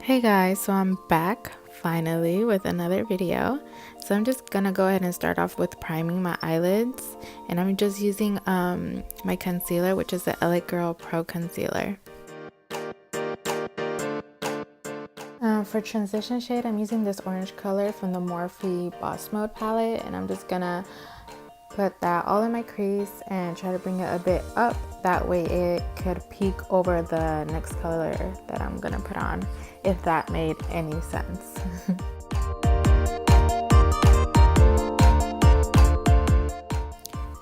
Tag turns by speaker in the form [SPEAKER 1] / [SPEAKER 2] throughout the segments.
[SPEAKER 1] Hey guys, so I'm back finally with another video. So I'm just gonna go ahead and start off with priming my eyelids, and I'm just using my concealer, which is the L.A Girl Pro concealer. For transition shade, I'm using this orange color from the Morphe Boss Mode palette, and I'm just gonna put that all in my crease and try to bring it a bit up. That way it could peek over the next color that I'm gonna put on, if that made any sense.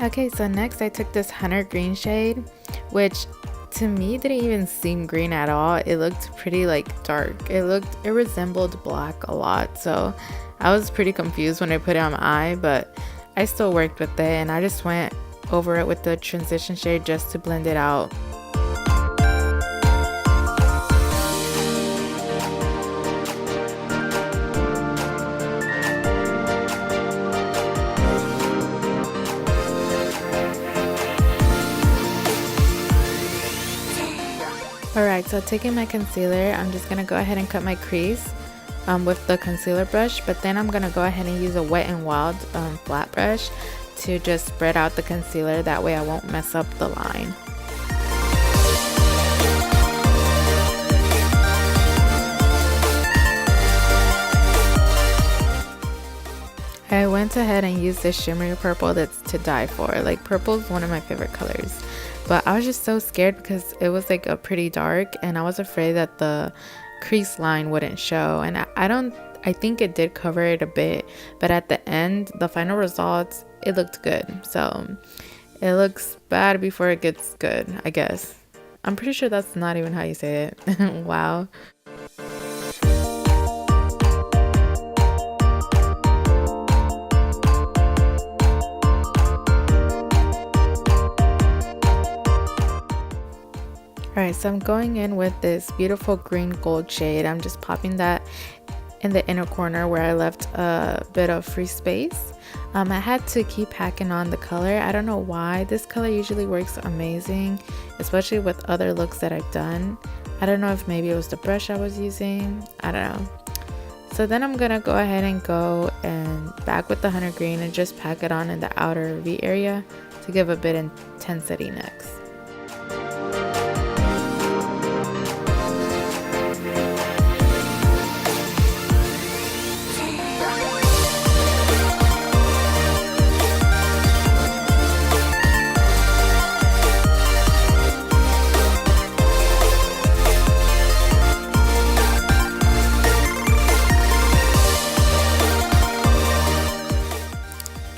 [SPEAKER 1] Okay, so next I took this hunter green shade, which to me didn't even seem green at all. It looked pretty like dark. It resembled black a lot, so I was pretty confused when I put it on my eye, but I still worked with it, and I just went over it with the transition shade just to blend it out. Alright, so taking my concealer, I'm just gonna go ahead and cut my crease with the concealer brush, but then I'm gonna go ahead and use a Wet n Wild flat brush to just spread out the concealer. That way I won't mess up the line. I went ahead and used this shimmery purple that's to die for. Like, purple is one of my favorite colors, but I was just so scared because it was like a pretty dark, and I was afraid that the crease line wouldn't show, and I think it did cover it a bit, but at the end, the final results, it looked good. So it looks bad before it gets good, I guess. I'm pretty sure that's not even how you say it. Wow. Alright, so I'm going in with this beautiful green gold shade. I'm just popping that in the inner corner where I left a bit of free space. I had to keep packing on the color. I don't know why. This color usually works amazing, especially with other looks that I've done. I don't know if maybe it was the brush I was using. I don't know. So then I'm gonna go ahead and go and back with the hunter green and just pack it on in the outer V area to give a bit intensity next.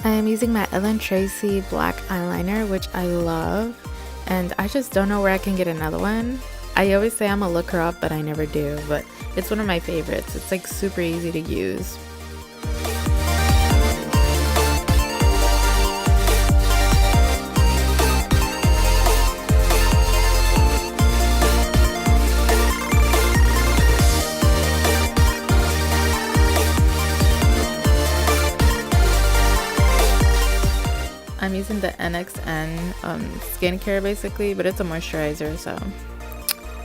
[SPEAKER 1] I am using my Ellen Tracy black eyeliner, which I love, and I just don't know where I can get another one. I always say I'm gonna look her up, but I never do, but it's one of my favorites. It's like super easy to use. I'm using the Nxn skincare basically, but it's a moisturizer, so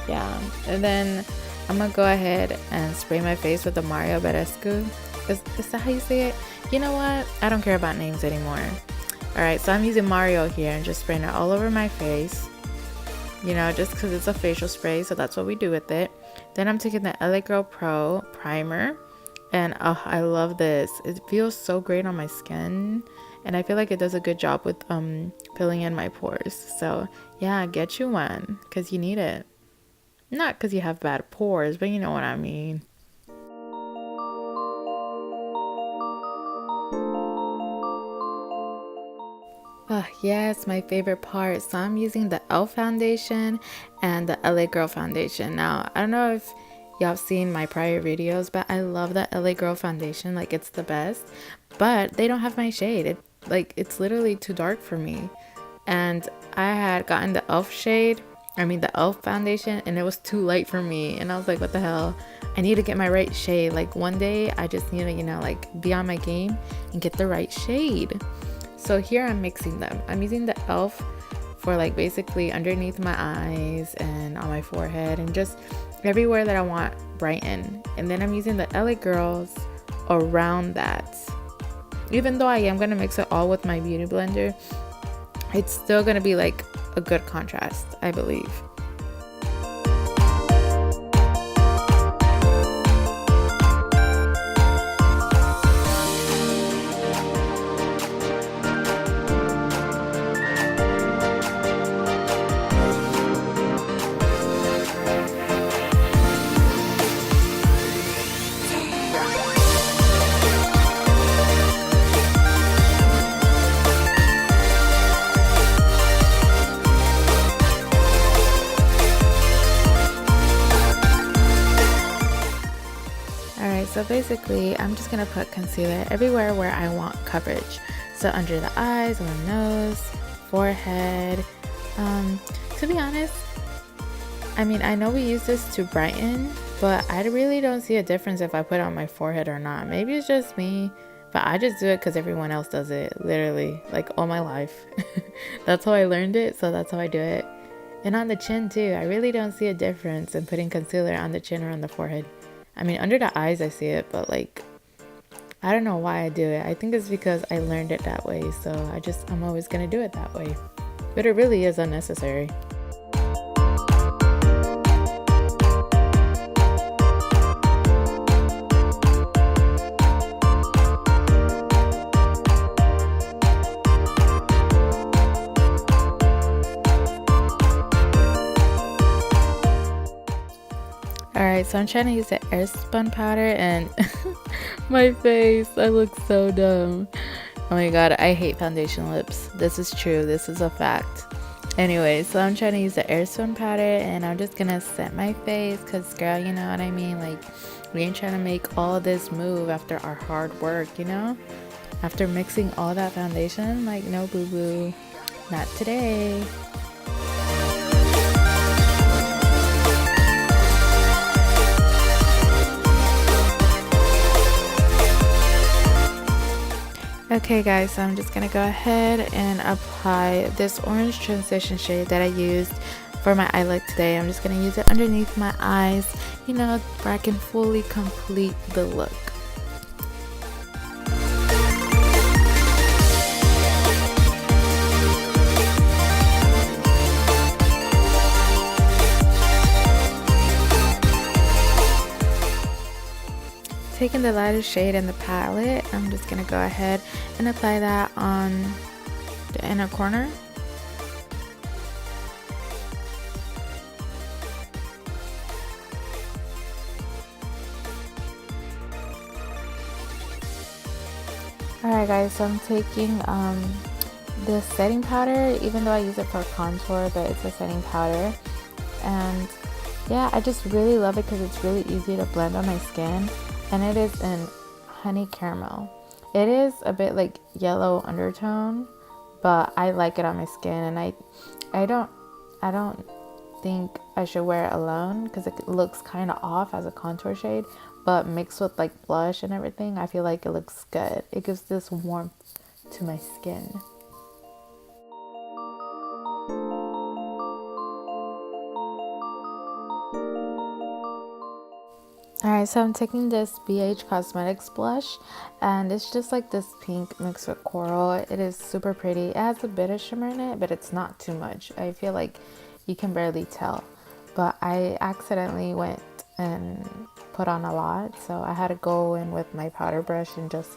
[SPEAKER 1] yeah. And then I'm gonna go ahead and spray my face with the Badescu. Is that how you say it? You know what? I don't care about names anymore. Alright, so I'm using Mario here and just spraying it all over my face. You know, just because it's a facial spray, so that's what we do with it. Then I'm taking the L.A Girl Pro primer, and oh, I love this. It feels so great on my skin, and I feel like it does a good job with filling in my pores. So yeah, get you one because you need it. Not because you have bad pores, but you know what I mean. Oh yes, my favorite part. So I'm using the e.l.f. foundation and the L.A Girl foundation. Now, I don't know if y'all have seen my prior videos, but I love the L.A Girl foundation. Like, it's the best, but they don't have my shade. It's literally too dark for me, and I had gotten the e.l.f. shade, the e.l.f. foundation, and it was too light for me, and I was like, what the hell, I need to get my right shade. Like, one day I just need to, you know, like, be on my game and get the right shade. So here I'm mixing them. I'm using the e.l.f. for like basically underneath my eyes and on my forehead and just everywhere that I want brighten. And then I'm using the L.A Girls around that. Even though I am going to mix it all with my beauty blender, it's still going to be like a good contrast, I believe. So basically, I'm just going to put concealer everywhere where I want coverage. So under the eyes, on the nose, forehead. To be honest, I mean, I know we use this to brighten, but I really don't see a difference if I put it on my forehead or not. Maybe it's just me, but I just do it because everyone else does it, literally, like all my life. That's how I learned it, so that's how I do it. And on the chin too, I really don't see a difference in putting concealer on the chin or on the forehead. I mean, under the eyes I see it, but like, I don't know why I do it. I think it's because I learned it that way, so I'm always gonna do it that way. But it really is unnecessary. Alright, so I'm trying to use the Airspun powder and my face, I look so dumb. Oh my god, I hate foundation lips. This is true, this is a fact. Anyway, so I'm trying to use the Airspun powder and I'm just gonna set my face because girl, you know what I mean? Like, we ain't trying to make all this move after our hard work, you know? After mixing all that foundation, like, no boo-boo, not today. Okay guys, so I'm just gonna go ahead and apply this orange transition shade that I used for my eye look today. I'm just gonna use it underneath my eyes, you know, where I can fully complete the look. Taking the lighter shade in the palette, I'm just gonna go ahead and apply that on the inner corner. Alright guys, so I'm taking the setting powder, even though I use it for contour, but it's a setting powder. And yeah, I just really love it because it's really easy to blend on my skin. And it is in honey caramel. It is a bit like yellow undertone, but I like it on my skin, and I don't think I should wear it alone because it looks kind of off as a contour shade, but mixed with like blush and everything, I feel like it looks good. It gives this warmth to my skin. Alright, so I'm taking this BH Cosmetics blush, and it's just like this pink mixed with coral. It is super pretty. It has a bit of shimmer in it, but it's not too much. I feel like you can barely tell. But I accidentally went and put on a lot, so I had to go in with my powder brush and just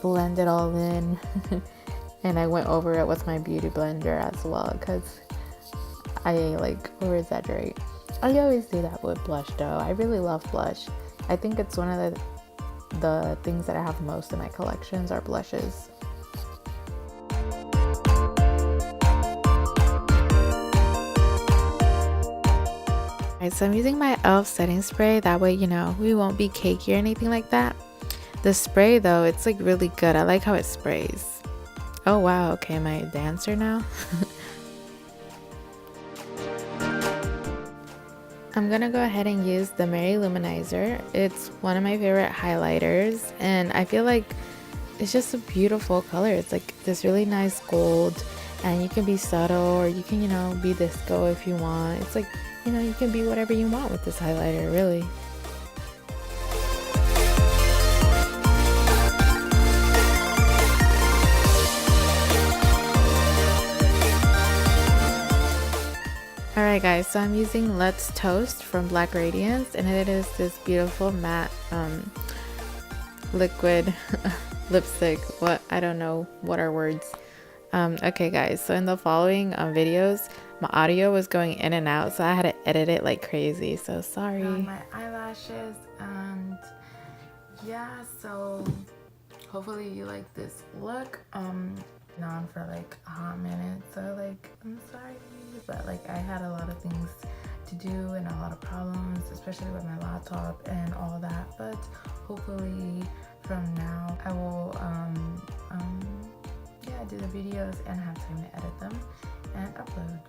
[SPEAKER 1] blend it all in. And I went over it with my beauty blender as well because I like over exaggerate. I always do that with blush though. I really love blush. I think it's one of the things that I have most in my collections are blushes. Alright, so I'm using my e.l.f. setting spray. That way, you know, we won't be cakey or anything like that. The spray though, it's like really good. I like how it sprays. Oh wow, okay, am I a dancer now? I'm gonna go ahead and use the Mary-Lou-manizer. It's one of my favorite highlighters, and I feel like it's just a beautiful color. It's like this really nice gold, And you can be subtle, or you can, you know, be disco if you want. It's like, you know, you can be whatever you want with this highlighter, really. Alright guys, so I'm using Let's Toast from Black Radiance, and it is this beautiful matte liquid lipstick. What, I don't know what are words. Okay guys, so in the following videos my audio was going in and out, so I had to edit it like crazy, so sorry. My eyelashes, and yeah, so hopefully you like this look. On for like a hot minute, so like I'm sorry, but like I had a lot of things to do and a lot of problems, especially with my laptop and all that, but hopefully from now I will yeah, do the videos and have time to edit them and upload.